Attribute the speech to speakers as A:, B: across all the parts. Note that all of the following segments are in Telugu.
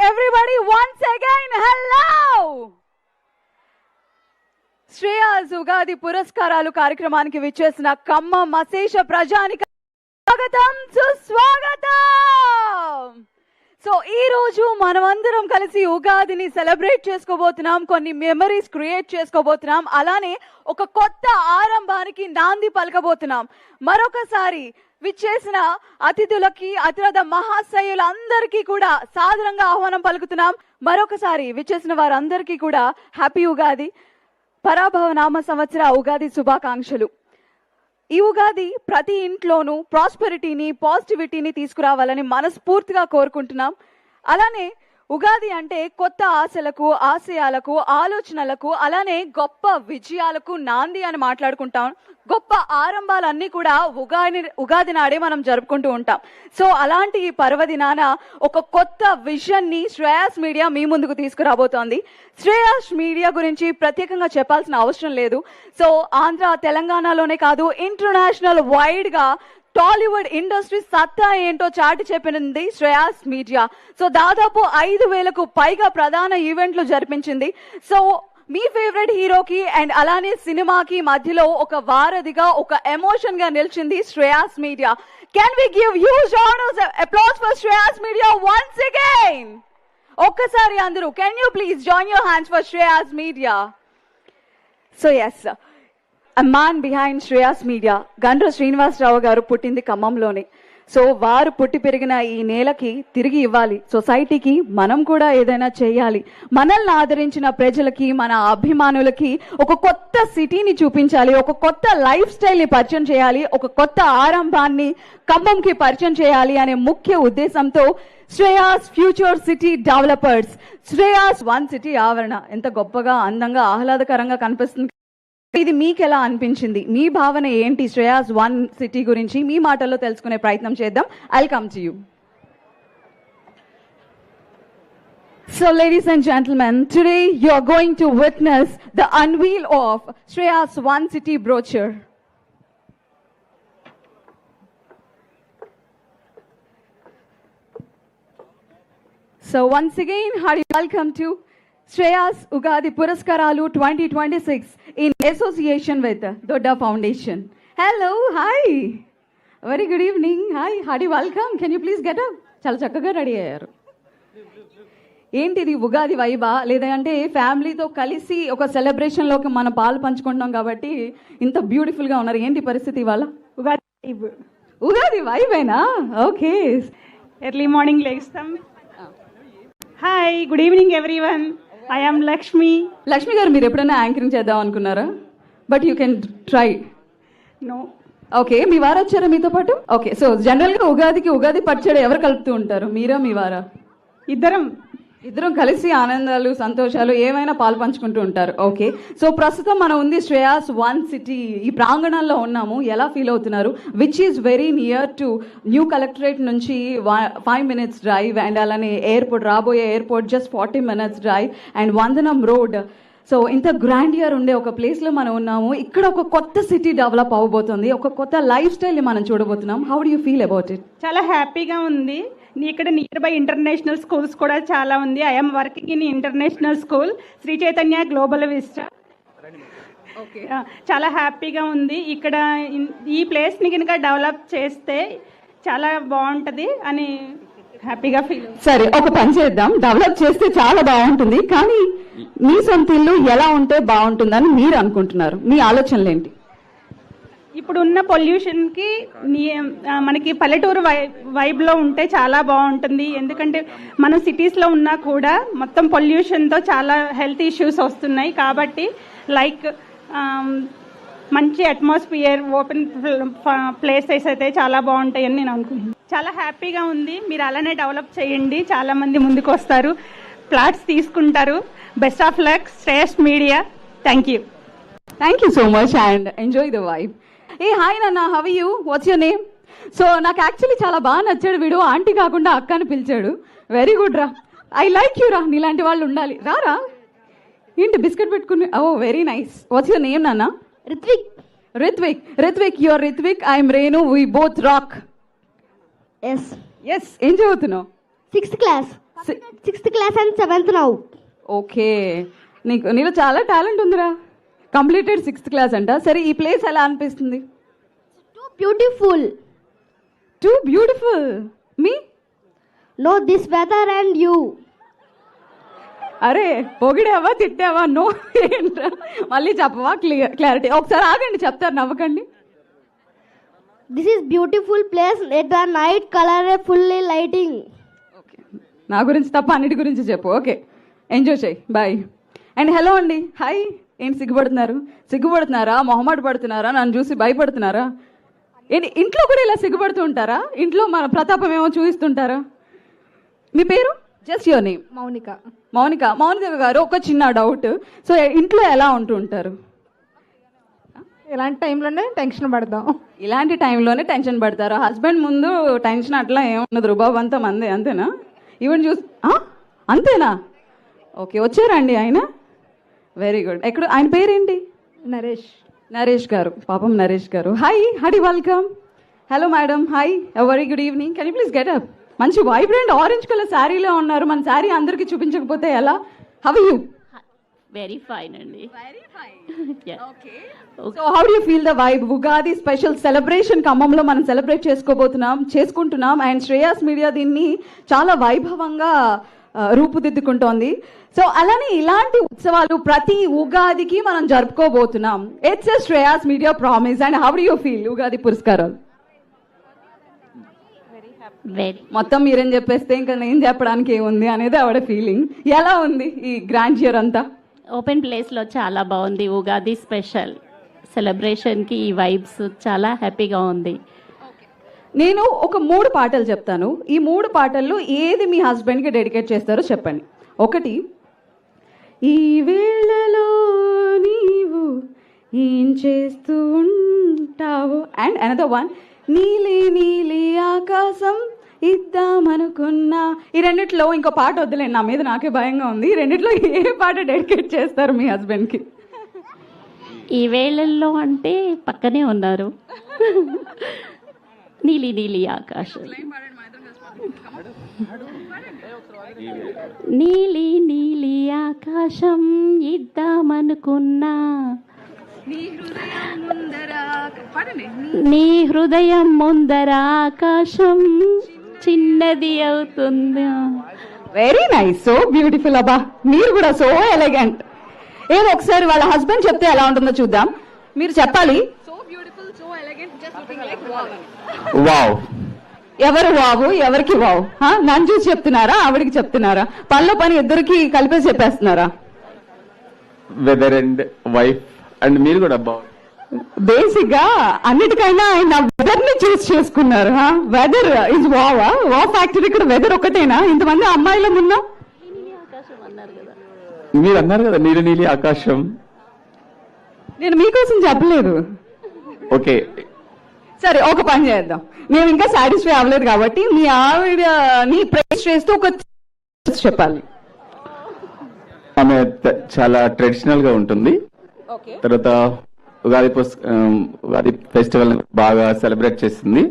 A: everybody once again. Hello! Shreyas Ugadi పురస్కారాలు కార్యక్రమానికి విచ్చేసిన ఖమ్మం అశేష ప్రజానికి స్వాగతం సుస్వాగతం. సో ఈ రోజు మనమందరం కలిసి ఉగాదిని సెలబ్రేట్ చేసుకోబోతున్నాం, కొన్ని మెమరీస్ క్రియేట్ చేసుకోబోతున్నాం, అలానే ఒక కొత్త ఆరంభానికి నాంది పలకబోతున్నాం. మరొకసారి విచ్చేసిన అతిథులకి అతిరథ మహాశయులందరికీ కూడా సాదరంగా ఆహ్వానం పలుకుతున్నాం. మరొకసారి విచ్చేసిన వారందరికీ కూడా హ్యాపీ ఉగాది, పరాభవ నామ సంవత్సర ఉగాది శుభాకాంక్షలు. ఈ ఉగాది ప్రతి ఇంట్లోనూ ప్రాస్పెరిటీని, పాజిటివిటీని తీసుకురావాలని మనస్ఫూర్తిగా కోరుకుంటున్నాం. అలానే ఉగాది అంటే కొత్త ఆశలకు, ఆశయాలకు, ఆలోచనలకు, అలానే గొప్ప విజయాలకు నాంది అని మాట్లాడుకుంటాం. గొప్ప ఆరంభాలన్నీ కూడా ఉగాది నాడే మనం జరుపుకుంటూ ఉంటాం. సో అలాంటి ఈ పర్వదినాన ఒక కొత్త విజన్ ని శ్రేయాస్ మీడియా మీ ముందుకు తీసుకురాబోతోంది. శ్రేయాస్ మీడియా గురించి ప్రత్యేకంగా చెప్పాల్సిన అవసరం లేదు. సో ఆంధ్ర, తెలంగాణలోనే కాదు, ఇంటర్నేషనల్ వైడ్ గా టాలీవుడ్ ఇండస్ట్రీ సత్తా ఏంటో చాటి చెప్పినది శ్రేయాస్ మీడియా. సో దాదాపు 5,000కు పైగా ప్రధాన ఈవెంట్లు జరిపించింది. సో మీ ఫేవరెట్ హీరోకి అండ్ అలానే సినిమాకి మధ్యలో ఒక వారధిగా, ఒక ఎమోషన్ గా నిలిచింది Shreyas Media. Can we give huge applause for Shreyas Media once again? ఒక్కసారి అందరూ can you please join your hands for Shreyas Media. So yes, a man behind Shreyas Media, Gandra Srinivasarao garu పుట్టింది ఖమ్మంలోనే. సో వారు పుట్టి పెరిగిన ఈ నేలకి తిరిగి ఇవ్వాలి, సొసైటీకి మనం కూడా ఏదైనా చేయాలి, మనల్ని ఆదరించిన ప్రజలకి, మన అభిమానులకి ఒక కొత్త సిటీని చూపించాలి, ఒక కొత్త లైఫ్ స్టైల్ని పరిచయం చేయాలి, ఒక కొత్త ఆరంభాన్ని ఖమ్మంకి పరిచయం చేయాలి అనే ముఖ్య ఉద్దేశంతో Shreyas future city developers, Shreyas one city ఆవరణ ఎంత గొప్పగా, అందంగా, ఆహ్లాదకరంగా కనిపిస్తుంది. ఇది మీకు ఎలా అనిపించింది? మీ భావన ఏంటి శ్రేయాస్ వన్ సిటీ గురించి? మీ మాటల్లో తెలుసుకునే ప్రయత్నం చేద్దాం. I'll come to you. So ladies and gentlemen, today you are going to witness the unveil of Shreyas One City brochure. So once again, hearty welcome to Shreyas Ugadi Puraskaralu 2026 in association with Dodda Foundation. Hello, hi. Very good evening. Hi, hearty welcome. Can you please get up? చాలా చక్కగా రెడీ అయ్యారు. ఏంటిది ఉగాది వైబా, లేదంటే ఫ్యామిలీతో కలిసి ఒక సెలబ్రేషన్లోకి మనం పాలు పంచుకుంటాం కాబట్టి ఇంత బ్యూటిఫుల్గా ఉన్నారు? ఏంటి పరిస్థితి ఇవాళ? ఉగాది వైబేనా? ఓకే.
B: ఎర్లీ మార్నింగ్ లేస్తాం. Hi, good evening everyone. I am Lakshmi.
A: Lakshmi garu, మీరు ఎప్పుడైనా యాంకరింగ్ చేద్దాం అనుకున్నారా? But you can try.
B: No.
A: Okay, మీ వారు వచ్చారా మీతో పాటు? ఓకే. సో జనరల్గా ఉగాదికి ఉగాది పచ్చడి ఎవరు కలుపుతూ ఉంటారు, మీరా మీ వారా? ఇద్దరం కలిసి ఆనందాలు, సంతోషాలు ఏమైనా పాలు పంచుకుంటూ ఉంటారు. ఓకే. సో ప్రస్తుతం మనం ఉంది శ్రేయాస్ వన్ సిటీ ఈ ప్రాంగణంలో ఉన్నాము. ఎలా ఫీల్ అవుతున్నారు? Which is very near to new collectorate నుంచి 5 minutes డ్రైవ్, అండ్ అలానే ఎయిర్పోర్ట్, రాబోయే airport just 40 minutes drive, and వందనం రోడ్. సో ఇంత గ్రాండియర్ ఉండే ఒక ప్లేస్లో మనం ఉన్నాము. ఇక్కడ ఒక కొత్త సిటీ డెవలప్ అవ్వబోతుంది, ఒక కొత్త లైఫ్ స్టైల్ని మనం చూడబోతున్నాం. How do you feel about it?
B: చాలా హ్యాపీగా ఉంది. ఇక్కడ నియర్ బై ఇంటర్నేషనల్ స్కూల్స్ కూడా చాలా ఉంది. I'm working in international school Sri Chaitanya Global Vista. చాలా హ్యాపీగా ఉంది. ఇక్కడ ఈ ప్లేస్ని కనుక డెవలప్ చేస్తే చాలా బాగుంటుంది అని హ్యాపీగా ఫీల్.
A: సరే, ఒక పని చేద్దాం. డెవలప్ చేస్తే చాలా బాగుంటుంది, కానీ మీ సొంత ఇల్లు ఎలా ఉంటే బాగుంటుందని మీరు అనుకుంటున్నారు? మీ ఆలోచనలు ఏంటి?
B: ఇప్పుడున్న పొల్యూషన్కి మనకి పల్లెటూరు వైబ్లో ఉంటే చాలా బాగుంటుంది. ఎందుకంటే మనం సిటీస్లో ఉన్నా కూడా మొత్తం పొల్యూషన్తో చాలా హెల్త్ ఇష్యూస్ వస్తున్నాయి. కాబట్టి లైక్ మంచి అట్మాస్ఫియర్, ఓపెన్ ప్లేసెస్ అయితే చాలా బాగుంటాయని నేను అనుకుంటున్నాను. చాలా హ్యాపీగా ఉంది. మీరు అలానే డెవలప్ చేయండి, చాలా మంది ముందుకు వస్తారు, ప్లాట్స్ తీసుకుంటారు. Best of luck Shreyas Media. Thank you.
A: Thank you so much and enjoy the vibe. ఏ హాయ్ నాన్న, how are you? What's your name? So నాకు యాక్చువల్లీ చాలా బాగా నచ్చాడు వీడు. ఆంటీ కాకుండా అక్క అని పిలిచాడు. వెరీ గుడ్ రా, ఐ లైక్ యూ రా. నీలాంటి వాళ్ళు ఉండాలి. రారా, ఏంటి బిస్కెట్ పెట్టుకుని? Oh very nice. What's your name నాన్న?
C: Ritvik.
A: Ritvik, your Ritvik. I'm Renu. We both rock.
C: Yes.
A: Yes. ఏం చదువుతున్నావు?
C: 6th class. 6th class and 7th now.
A: Okay, నీలో చాలా టాలెంట్ ఉందిరా. కంప్లీటెడ్ 6th క్లాస్ అంట. సరే, ఈ ప్లేస్ ఎలా అనిపిస్తుంది?
C: Too beautiful.
A: Two beautiful. Me
C: No, this weather and you.
A: అరే, పొగిడావా తిట్టావా? నో ఏంట్రా, మళ్ళీ చెప్పవా? క్లారిటీ ఒకసారి ఆగండి, చెప్తారు, నవ్వకండి.
C: This is beautiful place at the night colorfully lighting.
A: Okay, నా గురించి తప్ప అన్నిటి గురించి చెప్పు. ఓకే, ఎంజాయ్ చేయి, బాయ్. అండ్ హలో అండి, హాయ్. ఏంటి సిగ్గుపడుతున్నారా? మొహమాట పడుతున్నారా? నన్ను చూసి భయపడుతున్నారా? ఏంటి, ఇంట్లో కూడా ఇలా సిగ్గుపడుతూ ఉంటారా? ఇంట్లో మన ప్రతాపం ఏమో చూపిస్తుంటారా? మీ పేరు? Just your name. మౌనిక గారు, ఒక చిన్న డౌట్. సో ఇంట్లో ఎలా ఉంటూ ఉంటారు?
D: ఇలాంటి టైంలోనే టెన్షన్ పడతాం.
A: ఇలాంటి టైంలోనే టెన్షన్ పడతారు. హస్బెండ్ ముందు టెన్షన్ అట్లా ఏమున్నది, రుబాబ్ అంతా మందే, అంతేనా? ఈవెన్ అంతేనా? ఓకే, వచ్చారండి ఆయన. Very good. ఎక్కడ ఆయన పేరేంటి? నరేష్ గారు. పాపం నరేష్ గారు. హాయ్, హడి, welcome. Hello madam, hi, very good evening. Can you please get up? మంచి వైబ్రెంట్ ఆరెంజ్ కలర్ శారీలో ఉన్నారు. మన శారీ అందరికి చూపించకపోతే ఎలా? How are you?
E: Very fine అండి.
A: So how do you feel the vibe? Ugadi special celebration ఖమ్మంలో మనం సెలబ్రేట్ చేసుకుంటున్నాం. అండ్ శ్రేయాస్ మీడియా దీన్ని చాలా వైభవంగా రూపుదిద్దుకుంటోంది. సో అలానే ఇలాంటి ఉత్సవాలు ప్రతి ఉగాదికి మనం జరుపుకోబోతున్నాం. It's a Shreyas Media promise. And how do you feel Ugadi పురస్కారాలు? మొత్తం మీరేం చెప్పేస్తే ఇంకా నేను చెప్పడానికి ఏముంది అనేది ఆవిడ ఫీలింగ్. ఎలా ఉంది ఈ గ్రాండ్ ఇయర్ అంతా?
E: ఓపెన్ ప్లేస్లో చాలా బాగుంది. ఉగాది స్పెషల్ సెలబ్రేషన్కి ఈ వైబ్స్ చాలా హ్యాపీగా ఉంది.
A: నేను ఒక 3 పాటలు చెప్తాను. ఈ 3 పాటల్లో ఏది మీ హస్బెండ్కి డెడికేట్ చేస్తారో చెప్పండి. ఒకటి, ఈ వేళలో నీవు ఏం చేస్తూ ఉంటావు. అండ్ అనదర్ వన్, నీలి ఆకాశం ఇద్దామనుకున్నా. ఈ రెండిట్లో ఇంకో పాట వద్దులేండి, నా మీద నాకే భయంగా ఉంది. ఈ రెండిట్లో ఏ పాట డెడికేట్ చేస్తారు మీ హస్బెండ్కి?
E: ఈ వేళల్లో అంటే పక్కనే ఉన్నారు. నీలి ఆకాశం, నీలి ఆకాశం ఇద్దామనుకున్నా, నీ హృదయం ముందర ఆకాశం చిన్నది అవుతుంది.
A: Very nice, so beautiful. అబ్బా, మీరు కూడా సో ఎలిగెంట్. ఏదో ఒకసారి వాళ్ళ హస్బెండ్ చెప్తే ఎలా ఉంటుందో చూద్దాం. మీరు చెప్పాలి. So beautiful, so elegant, just looking like wow. ఎవరు వావు, ఎవరికి వావ్? నన్ను చూసి చెప్తున్నారా, ఆవిడికి చెప్తున్నారా? పనిలో పని ఇద్దరికి కలిపేసి చెప్పేస్తున్నారా?
F: వెదర్ అండ్ వైఫ్ అండ్ మీరు కూడా బాగుంది.
A: బేసిక్ గా అన్నిటికైనా ఆయన వెదర్ ని చూస్ చేసుకున్నారు. వెదర్ ఇస్ వావా? వా ఫ్యాక్టరీ ఇక్కడ వెదర్ ఒకటేనా? ఇంతమంది అమ్మాయిల ఉన్నా
F: మీరు అన్నారు కదా నీలి ఆకాశం.
A: నేను మీకోసం చెప్పలేదు.
F: ఓకే,
A: సరే, ఒక పని చేద్దాం. మేము ఇంకా సాటిస్ఫై అవ్వలేదు కాబట్టి మీ ఆవిడని ప్రైజ్ చేస్తూ ఒక చెప్పాలి.
F: ఆమె చాలా ట్రెడిషనల్ గా ఉంటుంది. తర్వాత ఉగాది ఫెస్టివల్ బాగా సెలబ్రేట్ చేస్తుంది.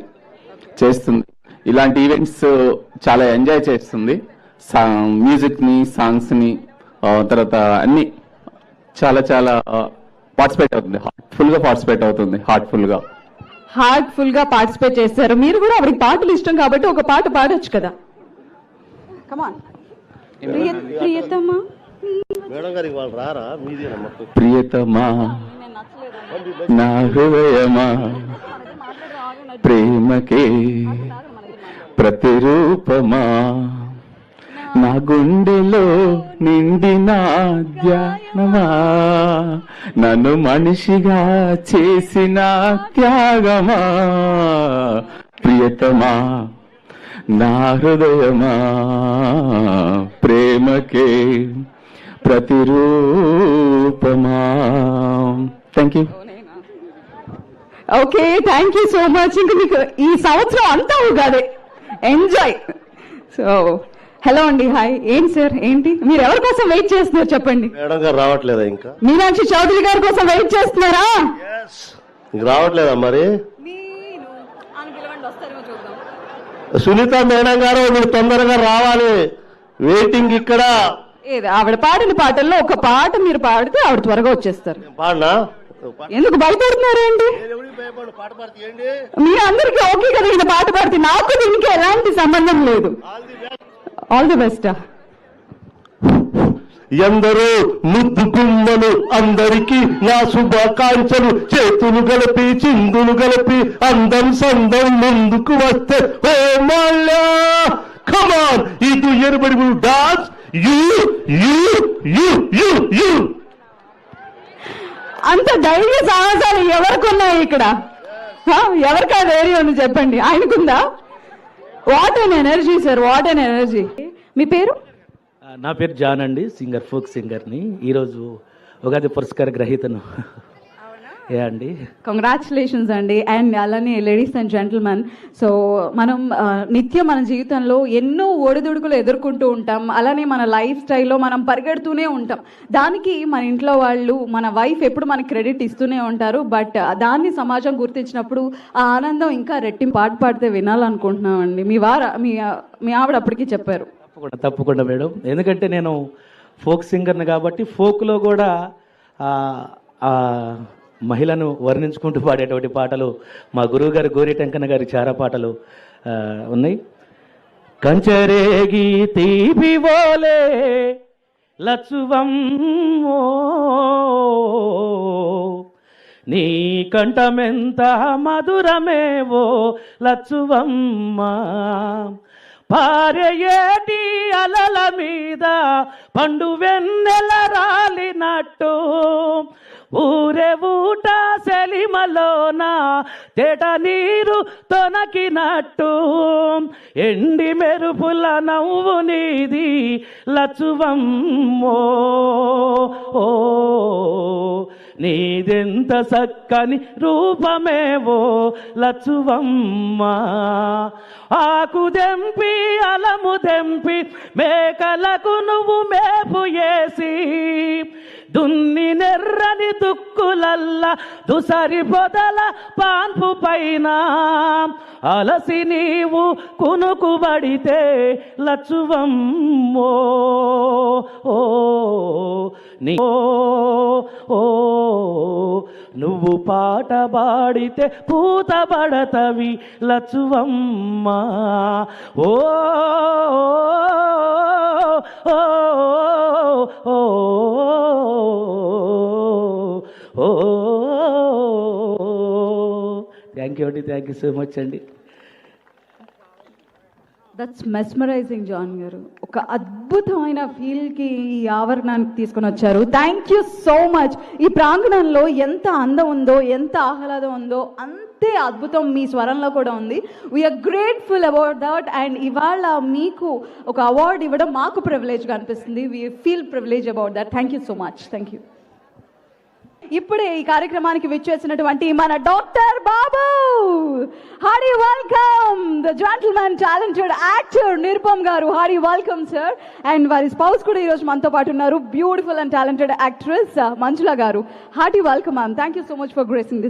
F: ఇలాంటి ఈవెంట్స్ చాలా ఎంజాయ్ చేస్తుంది. మ్యూజిక్ ని, సాంగ్స్ ని, తర్వాత అన్ని చాలా పార్టిసిపేట్ అవుతుంది. హార్ట్ఫుల్ గా
A: పార్టిసిపేట్ చేస్తారు. మీరు కూడా ఆవిడకి పాటలు ఇష్టం కాబట్టి ఒక పాట పాడొచ్చు కదా. కమాన్.
F: ప్రియతమా నా హృదయమా ప్రేమకే ప్రతిరూపమా నా గుండెలో నిండిన ధ్యానమా నన్ను మనిషిగా చేసిన త్యాగమా ప్రియతమా నా హృదయమా ప్రేమకే ప్రతిరూపమా. Thank you.
A: Okay, thank you so much. ఇంకా మీకు ఈ సంవత్సరం అంతా ఉగాదే, ఎంజాయ్. సో హలో అండి, హాయ్. ఏంటి సార్, ఏంటి మీరు ఎవరి కోసం వెయిట్ చేస్తున్నారు చెప్పండి?
G: మేడం గారు రావట్లేదా? ఇంకా
A: మీనాక్షి చౌదరి గారి కోసం వెయిట్ చేస్తున్నారా?
G: రావట్లేదా? మరి సునీత మేడం గారు మీరు తొందరగా రావాలి. వెయిటింగ్ ఇక్కడ.
A: ఏది ఆవిడ పాడిన పాటల్లో ఒక పాట మీరు పాడితే ఆవిడ త్వరగా వచ్చేస్తారు.
G: పాడనా?
A: ఎందుకు భయపడుతున్నారు ఏంటి?
G: పాట పాడితే
A: మీ అందరికీ ఓకే కదా ఈయన పాట పాడితే? నాకు దీనికి ఎలాంటి సంబంధం లేదు. All the best.
G: ఎందరో ముద్దు గుమ్మలు అందరికీ నా శుభాకాంక్షలు. చేతులు గలిపి చిందులు గలిపి అందం సందం ముందుకు వస్తే ఓ మళ్ళా కమాన్ ఇది ఎరుబడి dance you you you you you.
A: అంత ధైర్య సాహసాలు ఎవరికున్నాయి ఇక్కడ? ఎవరికి ఆ ధైర్యం ఉంది చెప్పండి. ఆయనకుందా? What an energy sir, what an energy. మీ పేరు?
D: నా పేరు జాన్ అండి, సింగర్, ఫోక్ సింగర్ని. ఈరోజు ఉగాది పురస్కార గ్రహీతను. ఏ అండి,
A: కంగ్రాచులేషన్స్ అండి. అండ్ అలానే లేడీస్ అండ్ జెంటిల్మెన్, సో మనం నిత్యం మన జీవితంలో ఎన్నో ఒడిదుడుకులు ఎదుర్కొంటూ ఉంటాం. అలానే మన లైఫ్ స్టైల్లో మనం పరిగెడుతూనే ఉంటాం. దానికి మన ఇంట్లో వాళ్ళు, మన వైఫ్ ఎప్పుడు మనకి క్రెడిట్ ఇస్తూనే ఉంటారు. బట్ దాన్ని సమాజం గుర్తించినప్పుడు ఆ ఆనందం ఇంకా రెట్టింపు. పాట పాడితే వినాలనుకుంటున్నామండి. మీ ఆవిడ అప్పటికి చెప్పారు.
D: తప్పకుండా మేడం, ఎందుకంటే నేను ఫోక్ సింగర్ని కాబట్టి ఫోక్లో కూడా మహిళను వర్ణించుకుంటూ పాడేటువంటి పాటలు మా గురువు గారు గోరి టెంకన్న గారి చాలా పాటలు ఉన్నాయి. కంచరేగి తీపివోలే లచ్చువమ్మో నీ కంఠమెంత మధురమేవో లచ్చువమ్మ. పారేటి అలల మీద పండు వెన్నెల రాలినట్టు ఊరే ఊట సెలిమలోన తేట నీరు తొనకినట్టు ఎండి మెరుపుల నవ్వు నీది లచ్చువమ్మో. నీదెంత చక్కని రూపమేవో లచ్చువమ్మ. ఆకు దెంపి అలము దెంపి మేకలకు నువ్వు మేపు వేసి దున్ని నెర్రని దుక్కులల్ల దుసరి పొదల పాన్పు పైన అలసి నీవు కునుకుబడితే లచ్చువమ్మో. నువ్వు పాట పాడితే పూత పడతవి లచ్చువమ్మ. ఓ థ్యాంక్ యూ అండి, థ్యాంక్ యూ సో మచ్ అండి.
A: దట్స్ మెస్మరైజింగ్ జాన్ గారు. ఒక అద్భుతమైన ఫీల్కి ఈ ఆవరణానికి తీసుకొని వచ్చారు. Thank you so much. ఈ ప్రాంగణంలో ఎంత అందం ఉందో, ఎంత ఆహ్లాదం ఉందో అంతే అద్భుతం మీ స్వరంలో కూడా ఉంది. We are grateful about that. And ఇవాళ మీకు ఒక అవార్డు ఇవ్వడం మాకు ప్రివిలేజ్గా అనిపిస్తుంది. We feel privilege about that. Thank you so much. Thank you. ఇప్పుడే ఈ కార్యక్రమానికి విచ్చేసినటువంటి మన doctor Babu, hearty welcome the gentleman talented actor Nirupam garu. Hearty welcome sir. And వారి స్పౌస్ కూడా ఈరోజు మనతో పాటు ఉన్నారు, beautiful and talented actress Manjula garu. Hearty welcome ma'am. Thank you so much for gracing this